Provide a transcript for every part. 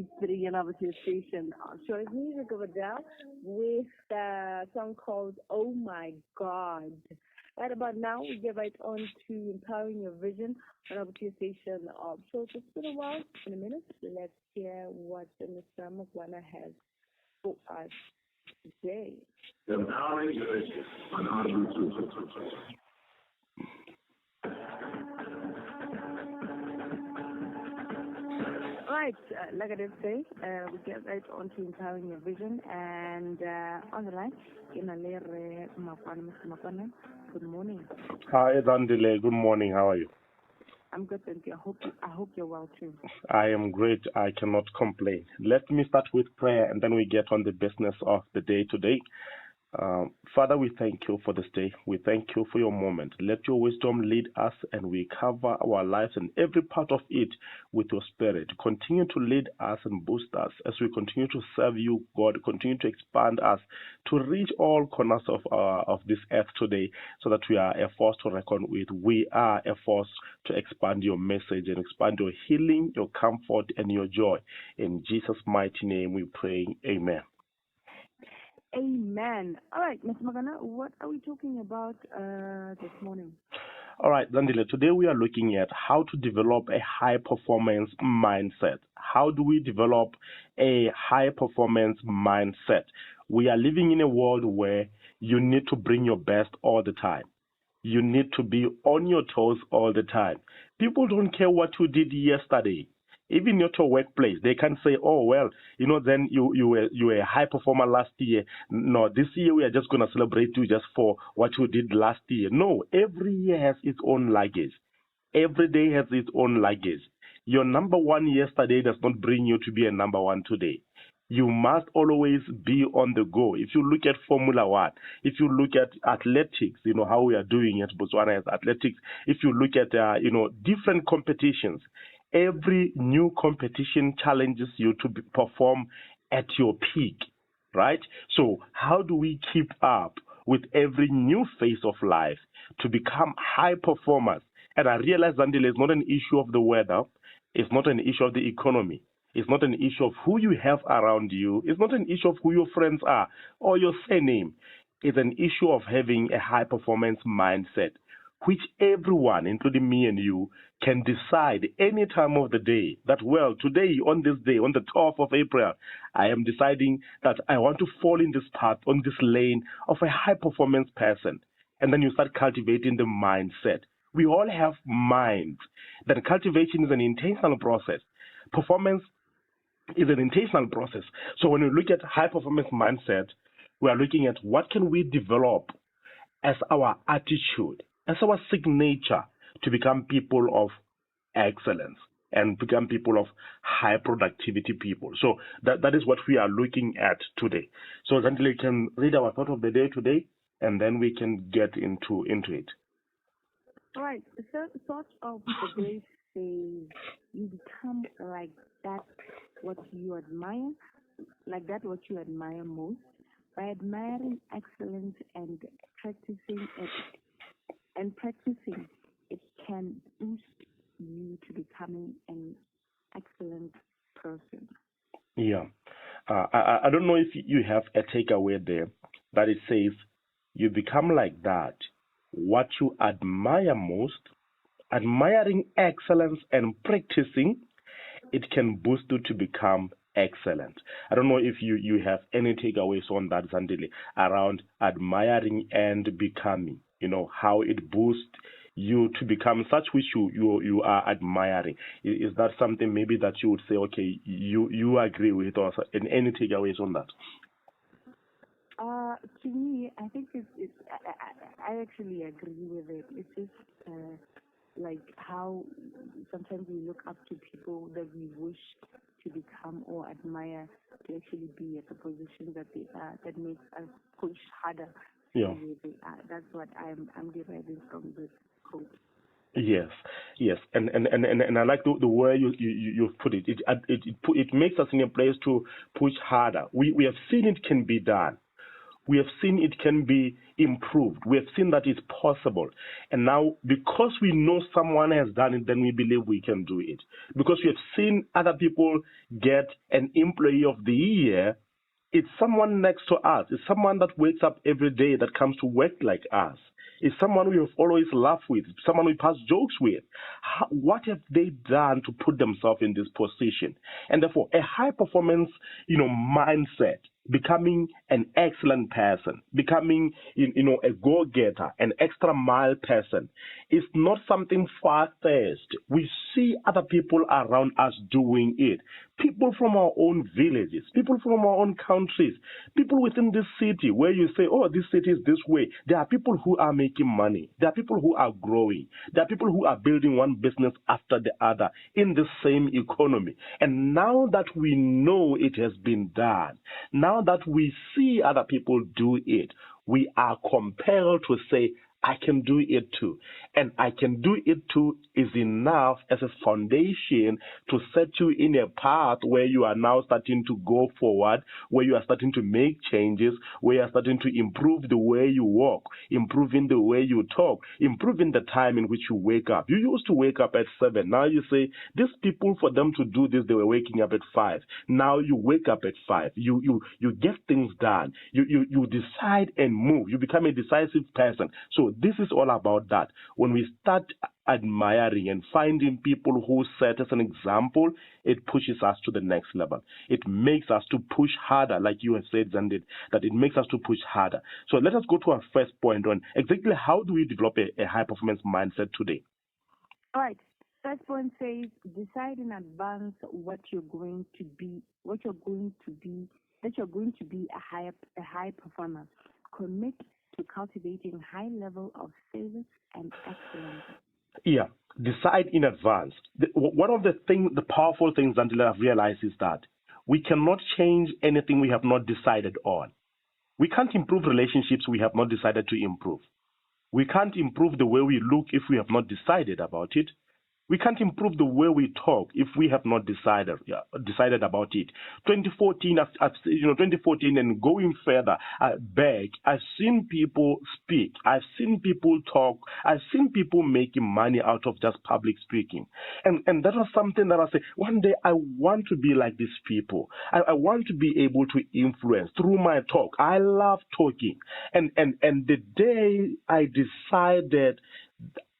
Cultivating and obviously station. Short music over there with a song called Oh My God. Right about now, we get right on to empowering your vision on our station. So it's been a while, in a minute. Let's hear what Mr. Makwana has for us today. Empowering your vision on our Right, like I did say, we get right on to empowering your vision, and on the line, LaMoure, Mr. Makwana. Good morning. Hi, Dandile. Good morning. How are you? I'm good, thank you. I hope you're well too. I am great. I cannot complain. Let me start with prayer, and then we get on the business of the day today. Father, we thank you for this day. We thank you for your moment. Let your wisdom lead us, and we cover our lives and every part of it with your spirit. Continue to lead us and boost us as we continue to serve you, God. Continue to expand us to reach all corners of this earth today, so that we are a force to reckon with. We are a force to expand your message and expand your healing, your comfort, and your joy. In Jesus' mighty name we pray. Amen. Amen. All right, Mr. Makwana, what are we talking about this morning? All right, Dandile, today we are looking at how to develop a high-performance mindset. How do we develop a high-performance mindset? We are living in a world where you need to bring your best all the time. You need to be on your toes all the time. People don't care what you did yesterday. Even at your workplace, they can say, oh, well, then you were a high performer last year. No, this year we are just going to celebrate you just for what you did last year. No, every year has its own luggage. Every day has its own luggage. Your number one yesterday does not bring you to be a number one today. You must always be on the go. If you look at Formula One, if you look at athletics, how we are doing at Botswana as athletics, if you look at, different competitions, every new competition challenges you to perform at your peak, right? So how do we keep up with every new phase of life to become high performers? And I realize, Zandile, it's not an issue of the weather. It's not an issue of the economy. It's not an issue of who you have around you. It's not an issue of who your friends are or your surname. It's an issue of having a high performance mindset, which everyone, including me and you, can decide any time of the day that, well, today, on this day, on the 12th of April, I am deciding that I want to fall in this path, on this lane of a high-performance person. And then you start cultivating the mindset. We all have minds. Then cultivation is an intentional process. Performance is an intentional process. So when we look at high-performance mindset, we are looking at what can we develop as our attitude, as our signature, to become people of excellence and become people of high productivity people. So that is what we are looking at today. So Zandile, you can read our thought of the day today, and then we can get into it. All right. The thought of the day says you become like that what you admire, like that what you admire most, by admiring excellence and practicing it. And practicing it can boost you to becoming an excellent person. Yeah. I don't know if you have a takeaway there that it says you become like that, what you admire most, admiring excellence and practicing, it can boost you to become excellent. I don't know if you have any takeaways on that, Zandile, around admiring and becoming. How it boosts you to become such which you are admiring. Is that something maybe that you would say, okay, you agree with, or any takeaways on that? To me, I think I actually agree with it. It's just like how sometimes we look up to people that we wish to become or admire to actually be at the position that they are, that makes us push harder. Yeah. That's what I'm deriving from this quote. Yes, and I like the way you put it. It makes us in a place to push harder. We have seen it can be done. We have seen it can be improved. We have seen that it's possible. And now, because we know someone has done it, then we believe we can do it. Because we have seen other people get an employee of the year, it's someone next to us. It's someone that wakes up every day that comes to work like us. It's someone we have always laughed with, someone we pass jokes with. What have they done to put themselves in this position? And therefore, a high performance, mindset, becoming an excellent person, becoming, a go-getter, an extra mile person, is not something far-fetched. We see other people around us doing it. People from our own villages, people from our own countries, people within this city where you say, oh, this city is this way. There are people who are making money. There are people who are growing. There are people who are building one business after the other in the same economy. And now that we know it has been done, now that we see other people do it, we are compelled to say, I can do it too. And I can do it too is enough as a foundation to set you in a path where you are now starting to go forward, where you are starting to make changes, where you are starting to improve the way you walk, improving the way you talk, improving the time in which you wake up. You used to wake up at 7. Now you say, these people, for them to do this, they were waking up at 5. Now you wake up at 5. You get things done. You decide and move. You become a decisive person. So this is all about that. When we start admiring and finding people who set as an example, it pushes us to the next level. It makes us to push harder, like you have said, Zandit, that it makes us to push harder. So let us go to our first point on exactly how do we develop a high-performance mindset today. All right. First point says decide in advance what you're going to be, that you're going to be a high performer. Commit to cultivating high level of service and excellence. Yeah, decide in advance. One of the powerful things that I've realized is that we cannot change anything we have not decided on. We can't improve relationships we have not decided to improve. We can't improve the way we look if we have not decided about it. We can't improve the way we talk if we have not decided about it. 2014 and going further back, I've seen people speak. I've seen people talk. I've seen people making money out of just public speaking. And that was something that I said, one day I want to be like these people. I want to be able to influence through my talk. I love talking. And the day I decided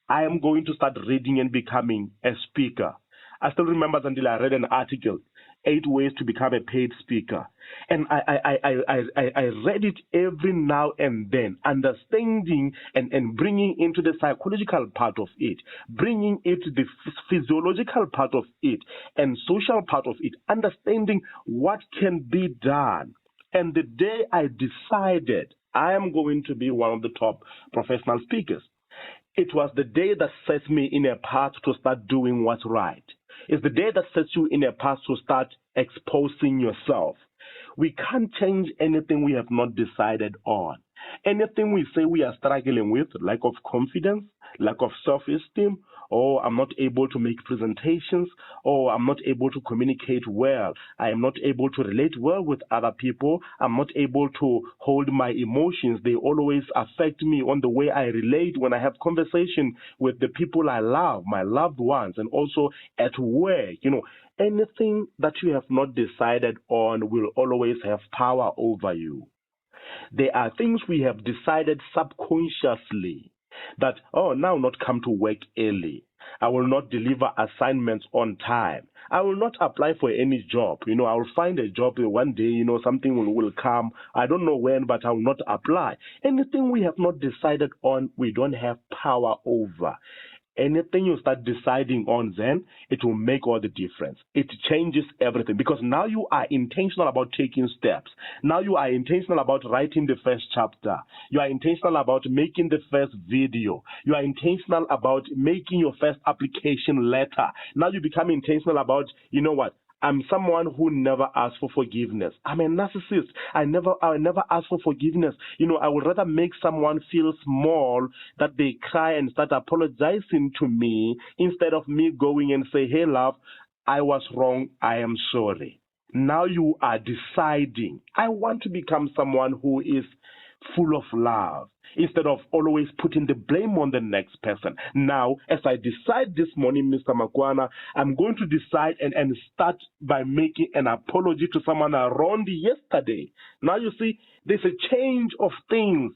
I am going to start reading and becoming a speaker. I still remember until I read an article, 8 ways to become a paid speaker. And I read it every now and then, understanding and bringing into the psychological part of it, bringing it the physiological part of it, and social part of it, understanding what can be done. And the day I decided I am going to be one of the top professional speakers, it was the day that sets me in a path to start doing what's right. It's the day that sets you in a path to start exposing yourself. We can't change anything we have not decided on. Anything we say we are struggling with, lack of confidence, lack of self-esteem, or I'm not able to make presentations, or I'm not able to communicate well, I am not able to relate well with other people, I'm not able to hold my emotions. They always affect me on the way I relate when I have conversation with the people I love, my loved ones, and also at work. Anything that you have not decided on will always have power over you. There are things we have decided subconsciously that, now not come to work early. I will not deliver assignments on time. I will not apply for any job. I will find a job one day, something will come. I don't know when, but I will not apply. Anything we have not decided on, we don't have power over. Anything you start deciding on, then it will make all the difference. It changes everything because now you are intentional about taking steps. Now you are intentional about writing the first chapter. You are intentional about making the first video. You are intentional about making your first application letter. Now you become intentional about, I'm someone who never asks for forgiveness. I'm a narcissist. I never ask for forgiveness. I would rather make someone feel small that they cry and start apologizing to me instead of me going and say, hey, love, I was wrong. I am sorry. Now you are deciding, I want to become someone who is full of love instead of always putting the blame on the next person. Now, as I decide this morning, Mr. Makwana, I'm going to decide and start by making an apology to someone around yesterday. Now, you see, there's a change of things,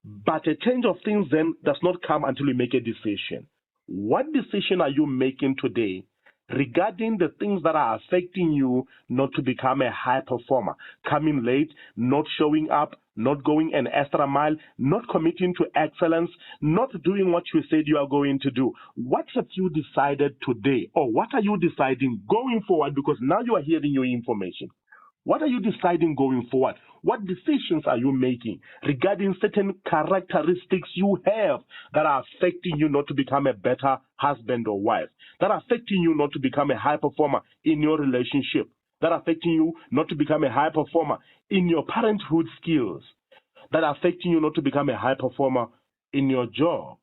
but a change of things then does not come until you make a decision. What decision are you making today regarding the things that are affecting you not to become a high performer? Coming late, not showing up, not going an extra mile, not committing to excellence, not doing what you said you are going to do. What have you decided today? Or what are you deciding going forward? Because now you are hearing your information. What are you deciding going forward? What decisions are you making regarding certain characteristics you have that are affecting you not to become a better husband or wife, that are affecting you not to become a high performer in your relationship, that are affecting you not to become a high performer in your parenthood skills, that are affecting you not to become a high performer in your job?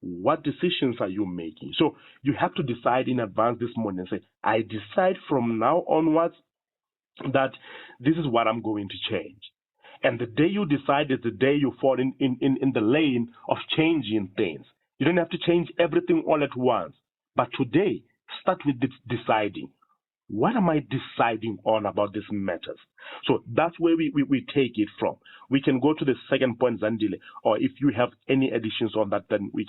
What decisions are you making? So you have to decide in advance this morning and say, I decide from now onwards that this is what I'm going to change. And the day you decide is the day you fall in the lane of changing things. You don't have to change everything all at once. But today, start with deciding. What am I deciding on about these matters? So that's where we take it from. We can go to the second point, Zandile, or if you have any additions on that, then you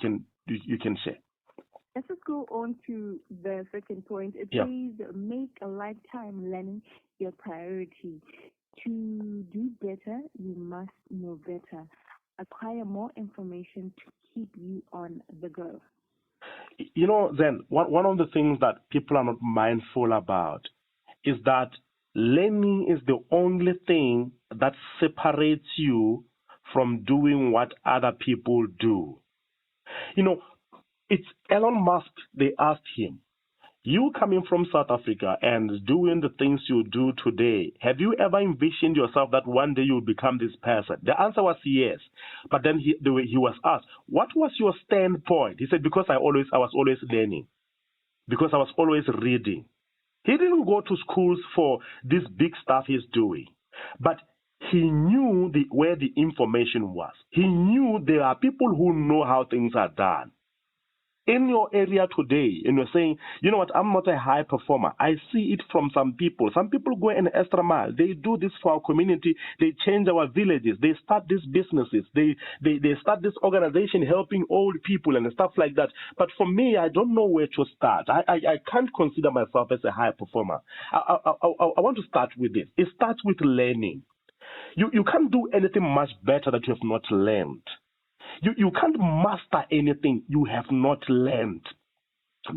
can share. Let's just go on to the second point. It says, make a lifetime learning your priority. To do better, you must know better. Acquire more information to keep you on the go. You know, then, one of the things that people are not mindful about is that learning is the only thing that separates you from doing what other people do. You know, it's Elon Musk, they asked him, you coming from South Africa and doing the things you do today, have you ever envisioned yourself that one day you'll become this person? The answer was yes. But then he was asked, what was your standpoint? He said, because I was always learning, because I was always reading. He didn't go to schools for this big stuff he's doing, but he knew where the information was. He knew there are people who know how things are done. In your area today, and you're saying, you know what, I'm not a high performer. I see it from some people. Some people go an extra mile. They do this for our community. They change our villages. They start these businesses. They start this organization helping old people and stuff like that. But for me, I don't know where to start. I can't consider myself as a high performer. I want to start with this. It starts with learning. You can't do anything much better that you have not learned. You can't master anything you have not learned.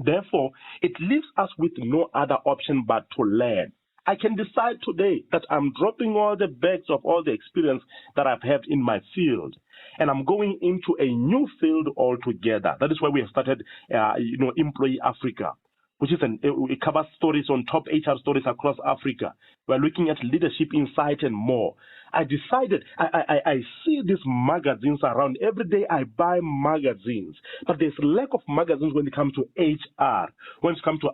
Therefore, it leaves us with no other option but to learn. I can decide today that I'm dropping all the bags of all the experience that I've had in my field, and I'm going into a new field altogether. That is why we have started, Employee Africa, which is it covers stories on top HR stories across Africa. We're looking at leadership, insight, and more. I decided, I see these magazines around. Every day I buy magazines, but there's lack of magazines when it comes to HR, when it comes to,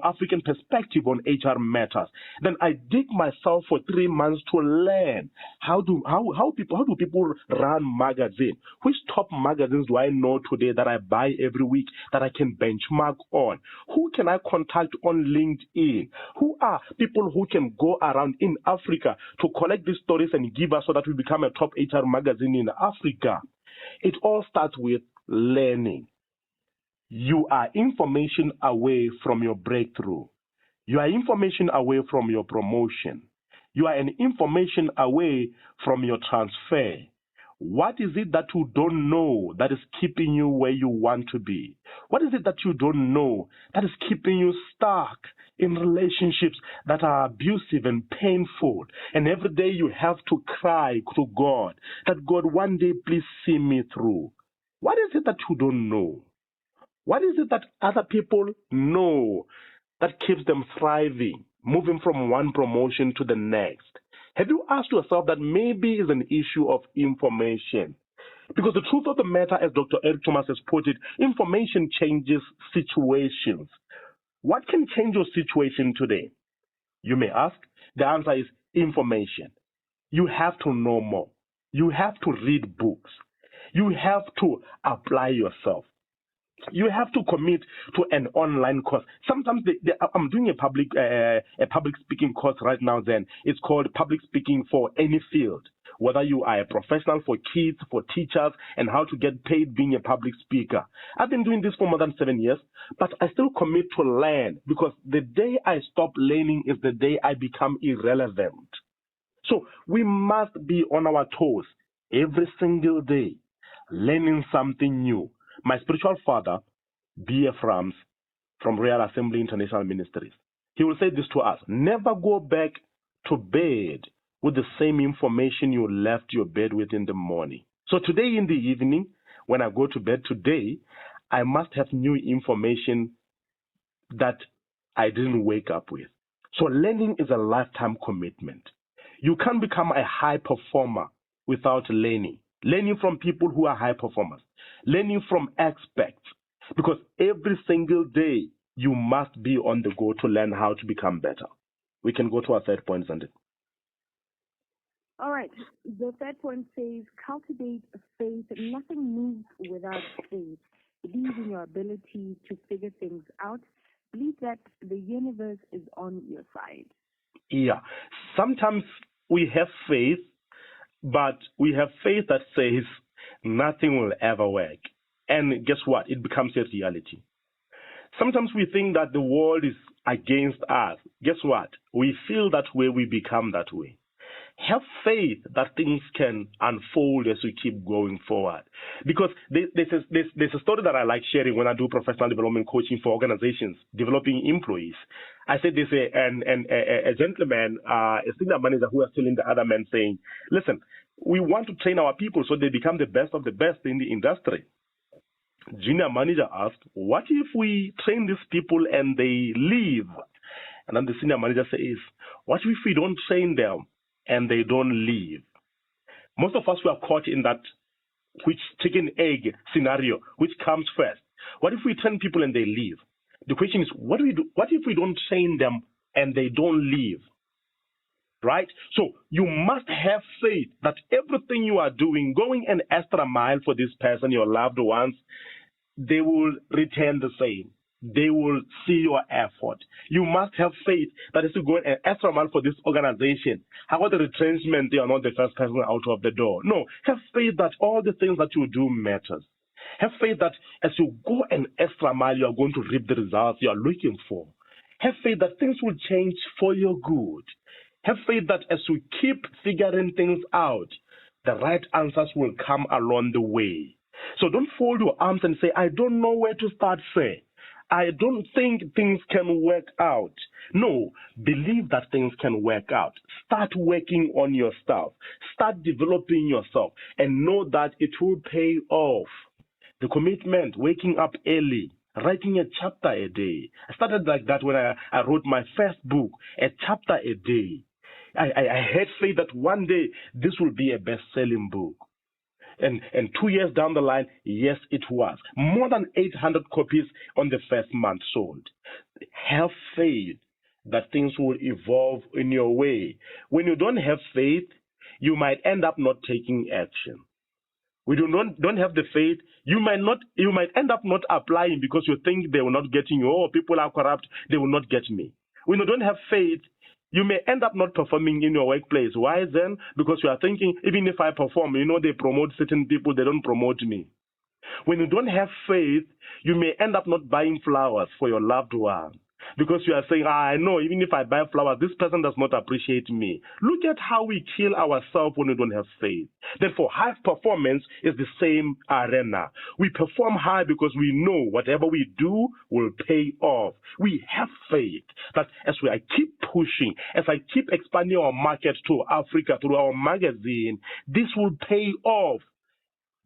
African perspective on HR matters. Then I dig myself for 3 months to learn how do people run magazines? Which top magazines do I know today that I buy every week that I can benchmark on? Who can I contact on LinkedIn? Who are people who can go around in Africa to collect these stories and give us so that we become a top HR magazine in Africa? It all starts with learning. You are information away from your breakthrough. You are information away from your promotion. You are an information away from your transfer. What is it that you don't know that is keeping you where you want to be? What is it that you don't know that is keeping you stuck in relationships that are abusive and painful? And every day you have to cry to God that, God, one day please see me through. What is it that you don't know? What is it that other people know that keeps them thriving, moving from one promotion to the next? Have you asked yourself that maybe it's an issue of information? Because the truth of the matter, as Dr. Eric Thomas has put it, information changes situations. What can change your situation today? You may ask. The answer is information. You have to know more. You have to read books. You have to apply yourself. You have to commit to an online course. Sometimes I'm doing a public speaking course right now. Then it's called Public Speaking for Any Field. Whether you are a professional, for kids, for teachers, and how to get paid being a public speaker. I've been doing this for more than 7 years, but I still commit to learn, because the day I stop learning is the day I become irrelevant. So we must be on our toes every single day, learning something new. My spiritual father, B.F. Rams, from Real Assembly International Ministries, he will say this to us: never go back to bed with the same information you left your bed with in the morning. So today in the evening, when I go to bed today, I must have new information that I didn't wake up with. So learning is a lifetime commitment. You can't become a high performer without learning. Learning from people who are high performers. Learning from experts. Because every single day, you must be on the go to learn how to become better. We can go to our third point, Sandy. All right. The third point says, cultivate faith. Nothing moves without faith. Believe in your ability to figure things out. Believe that the universe is on your side. Yeah. Sometimes we have faith, but we have faith that says nothing will ever work. And guess what? It becomes a reality. Sometimes we think that the world is against us. Guess what? We feel that way, we become that way. Have faith that things can unfold as we keep going forward. Because there's a story that I like sharing when I do professional development coaching for organizations developing employees. I said there's a gentleman, a senior manager, who was telling the other man saying, listen, we want to train our people so they become the best of the best in the industry. Junior manager asked, what if we train these people and they leave? And then the senior manager says, what if we don't train them and they don't leave? Most of us were caught in that which chicken egg scenario, which comes first. What if we train people and they leave? The question is, what do we do? What if we don't train them and they don't leave? Right? So you must have faith that everything you are doing, going an extra mile for this person, your loved ones, they will return the same. They will see your effort. You must have faith that as you go an extra mile for this organization, how about the retrenchment? They are not the first person out of the door. No, have faith that all the things that you do matters. Have faith that as you go an extra mile, you are going to reap the results you are looking for. Have faith that things will change for your good. Have faith that as you keep figuring things out, the right answers will come along the way. So don't fold your arms and say, I don't know where to start, sir. I don't think things can work out. No, believe that things can work out. Start working on your stuff. Start developing yourself and know that it will pay off. The commitment, waking up early, writing a chapter a day. I started like that when I wrote my first book, a chapter a day. I had faith that one day this will be a best-selling book. And 2 years down the line, yes, it was. More than 800 copies on the first month sold. Have faith that things will evolve in your way. When you don't have faith, you might end up not taking action. When you don't have the faith, you might end up not applying because you think they will not get you. Oh, people are corrupt, they will not get me. When you don't have faith, you may end up not performing in your workplace. Why then? Because you are thinking, even if I perform, they promote certain people, they don't promote me. When you don't have faith, you may end up not buying flowers for your loved one. Because you are saying, I know, even if I buy flowers, this person does not appreciate me. Look at how we kill ourselves when we don't have faith. Therefore, high performance is the same arena. We perform high because we know whatever we do will pay off. We have faith that as I keep pushing, as I keep expanding our market to Africa through our magazine, this will pay off.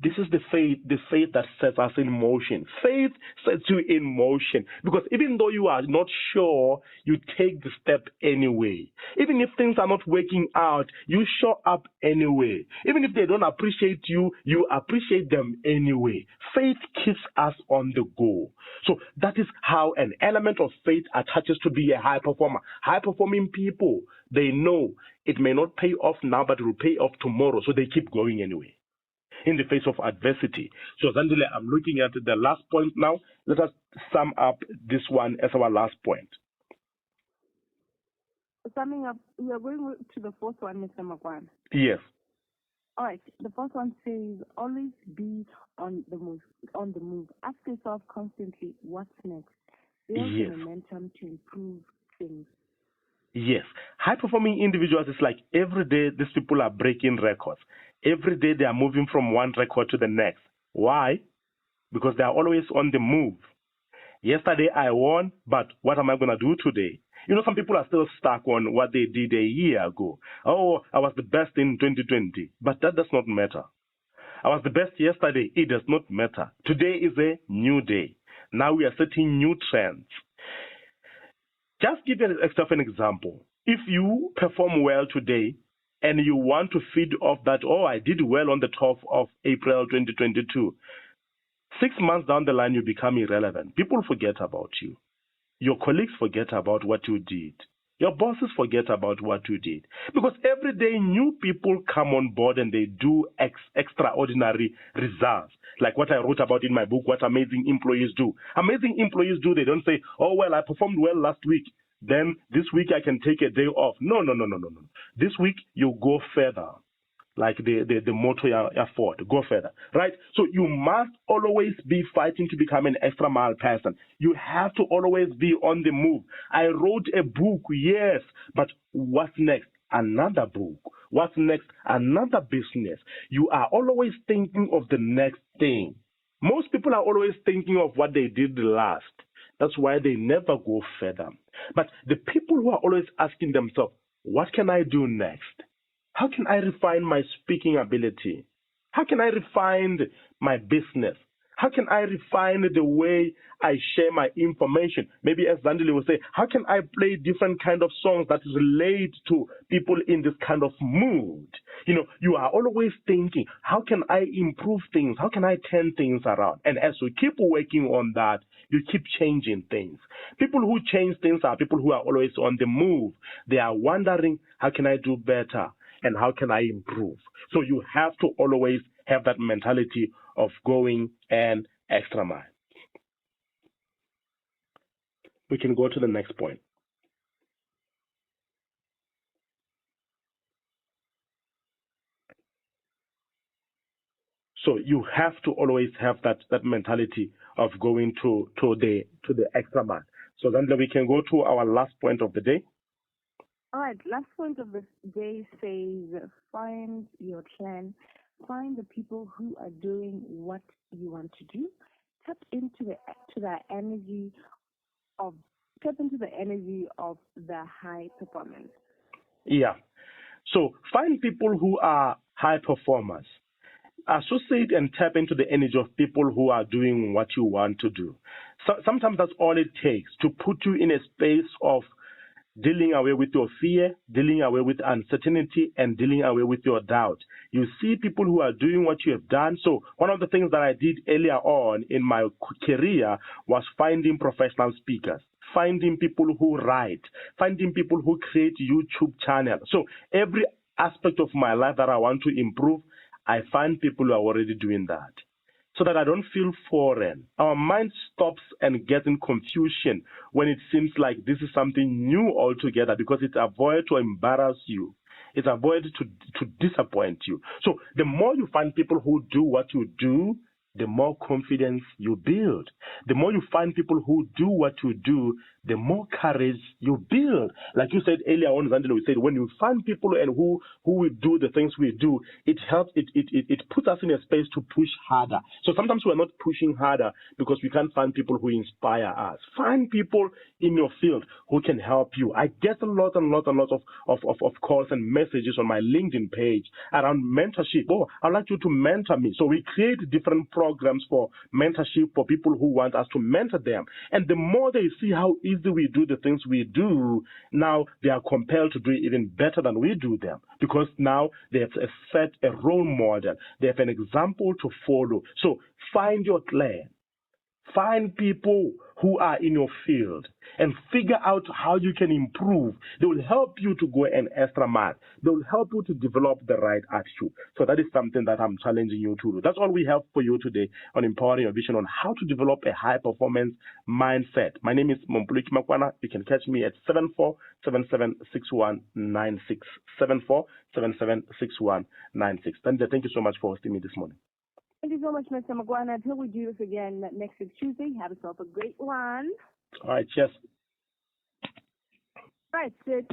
This is the faith that sets us in motion. Faith sets you in motion because even though you are not sure, you take the step anyway. Even if things are not working out, you show up anyway. Even if they don't appreciate you, you appreciate them anyway. Faith keeps us on the go. So that is how an element of faith attaches to be a high performer. High performing people, they know it may not pay off now, but it will pay off tomorrow, so they keep going anyway in the face of adversity. So Zandile, I'm looking at the last point now. Let us sum up this one as our last point. Summing up, we are going to the fourth one, Mr. Makwana. Yes. All right. The first one says, always be on the move. On the move. Ask yourself constantly, what's next? Build Yes. momentum to improve things. Yes. High-performing individuals is like every day these people are breaking records. Every day they are moving from one record to the next. Why? Because they are always on the move. Yesterday I won, but what am I going to do today? You know, some people are still stuck on what they did a year ago. Oh, I was the best in 2020. But that does not matter. I was the best yesterday. It does not matter. Today is a new day. Now we are setting new trends. Just give yourself an example. If you perform well today and you want to feed off that, oh, I did well on the 12th of April 2022, 6 months down the line, you become irrelevant. People forget about you. Your colleagues forget about what you did. Your bosses forget about what you did. Because every day new people come on board and they do extraordinary results. Like what I wrote about in my book, what amazing employees do. Amazing employees do, they don't say, oh, well, I performed well last week. Then this week I can take a day off. No. This week you go further. Like the motto Ford, go further, right? So you must always be fighting to become an extra mile person. You have to always be on the move. I wrote a book, yes, but what's next? Another book. What's next? Another business. You are always thinking of the next thing. Most people are always thinking of what they did last. That's why they never go further. But the people who are always asking themselves, what can I do next? How can I refine my speaking ability? How can I refine my business? How can I refine the way I share my information? Maybe as Zandile will say, how can I play different kind of songs that relate to people in this kind of mood? You know, you are always thinking, how can I improve things? How can I turn things around? And as you keep working on that, you keep changing things. People who change things are people who are always on the move. They are wondering, how can I do better? And how can I improve? So you have to always have that mentality of going an extra mile. We can go to the next point. So you have to always have that mentality of going to the extra mile. So then we can go to our last point of the day. All right, last point of the day says, find your clan, find the people who are doing what you want to do, tap into the energy of the high performance. Yeah. So find people who are high performers. Associate and tap into the energy of people who are doing what you want to do. So sometimes that's all it takes to put you in a space of dealing away with your fear, dealing away with uncertainty, and dealing away with your doubt. You see people who are doing what you have done. So one of the things that I did earlier on in my career was finding professional speakers, finding people who write, finding people who create YouTube channels. So every aspect of my life that I want to improve, I find people who are already doing that, so that I don't feel foreign. Our mind stops and gets in confusion when it seems like this is something new altogether, because it avoids to embarrass you. It avoids to disappoint you. So the more you find people who do what you do, the more confidence you build. The more you find people who do what you do, the more courage you build. Like you said earlier on, Zandile, we said when you find people and who will do the things we do, it helps, it puts us in a space to push harder. So sometimes we're not pushing harder because we can't find people who inspire us. Find people in your field who can help you. I get a lot of calls and messages on my LinkedIn page around mentorship. Oh, I'd like you to mentor me. So we create different programs for mentorship for people who want us to mentor them. And the more they see how easy we do the things we do, now they are compelled to do it even better than we do them, because now they have set a role model. They have an example to follow. So find your clan. Find people who are in your field and figure out how you can improve. They will help you to go an extra mile. They will help you to develop the right attitude. So that is something that I'm challenging you to do. That's all we have for you today on Empowering Your Vision, on how to develop a high-performance mindset. My name is Mompoloki Makwana. You can catch me at 74776196. 74776196. Thank you so much for hosting me this morning. Thank you so much, Mr. Makwana. Until we do this again next week, Tuesday, have yourself a great one. All right, cheers. All right, Sid.